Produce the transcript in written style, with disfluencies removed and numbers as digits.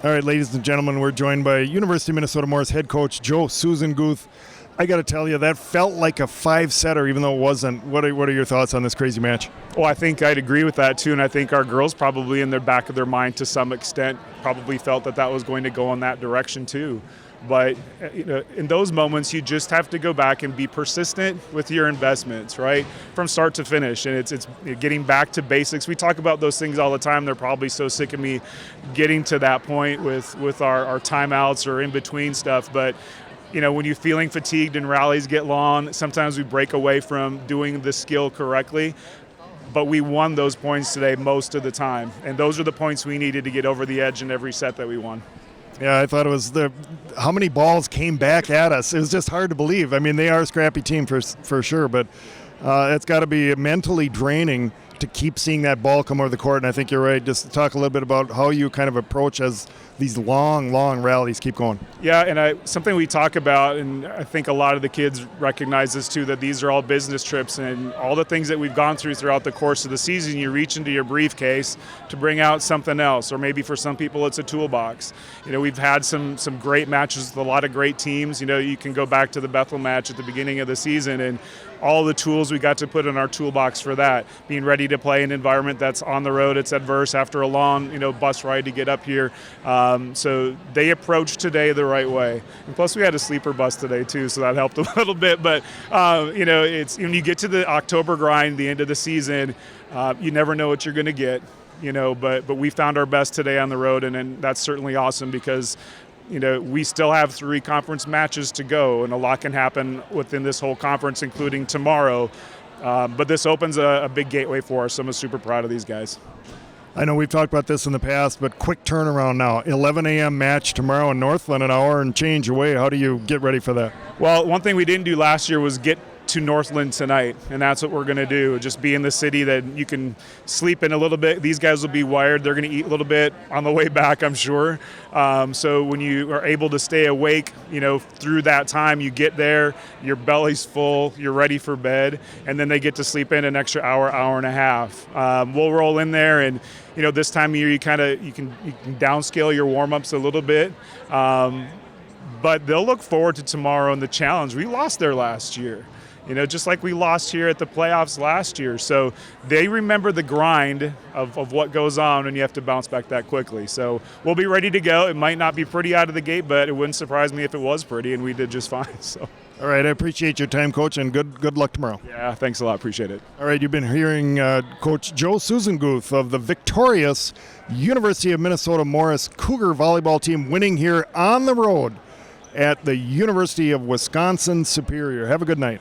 All right, ladies and gentlemen, we're joined by University of Minnesota Morris head coach Joe Sussenguth. I got to tell you, that felt like a five-setter, even though it wasn't. What are your thoughts on this crazy match? Well, I think I'd agree with that, too, and I think our girls probably in the back of their mind to some extent probably felt that was going to go in that direction, too. But in those moments, you just have to go back and be persistent with your investments, right, from start to finish. And it's getting back to basics. We talk about those things all the time. They're probably so sick of me getting to that point with our timeouts or in-between stuff. But when you're feeling fatigued and rallies get long, sometimes we break away from doing the skill correctly. But we won those points today most of the time. And those are the points we needed to get over the edge in every set that we won. Yeah, I thought it was how many balls came back at us. It was just hard to believe. I mean, they are a scrappy team for sure, but it's got to be mentally draining to keep seeing that ball come over the court. And I think you're right. Just talk a little bit about how you kind of approach as these long rallies keep going. Yeah, and something we talk about, and I think a lot of the kids recognize this too, that these are all business trips, and all the things that we've gone through throughout the course of the season, you reach into your briefcase to bring out something else, or maybe for some people it's a toolbox. We've had some great matches with a lot of great teams. You can go back to the Bethel match at the beginning of the season, and all the tools we got to put in our toolbox for that, being ready to play in an environment that's on the road, it's adverse after a long bus ride to get up here. So they approached today the right way. And plus we had a sleeper bus today too, so that helped a little bit. But, it's when you get to the October grind, the end of the season, you never know what you're going to get, but we found our best today on the road, and that's certainly awesome because we still have 3 conference matches to go, and a lot can happen within this whole conference, including tomorrow. But this opens a big gateway for us, so I'm super proud of these guys. I know we've talked about this in the past, but quick turnaround now. 11 a.m. match tomorrow in Northland, an hour and change away. How do you get ready for that? Well, one thing we didn't do last year was get to Northland tonight, and that's what we're going to do. Just be in the city that you can sleep in a little bit. These guys will be wired. They're going to eat a little bit on the way back, I'm sure. So when you are able to stay awake, through that time, you get there, your belly's full, you're ready for bed, and then they get to sleep in an extra hour and a half. We'll roll in there, and this time of year you can downscale your warm-ups a little bit. But they'll look forward to tomorrow and the challenge. We lost there last year. Just like we lost here at the playoffs last year. So they remember the grind of what goes on when you have to bounce back that quickly. So we'll be ready to go. It might not be pretty out of the gate, but it wouldn't surprise me if it was pretty, and we did just fine. So. All right, I appreciate your time, Coach, and good luck tomorrow. Yeah, thanks a lot. Appreciate it. All right, you've been hearing Coach Joe Sussenguth of the victorious University of Minnesota Morris Cougar volleyball team winning here on the road at the University of Wisconsin Superior. Have a good night.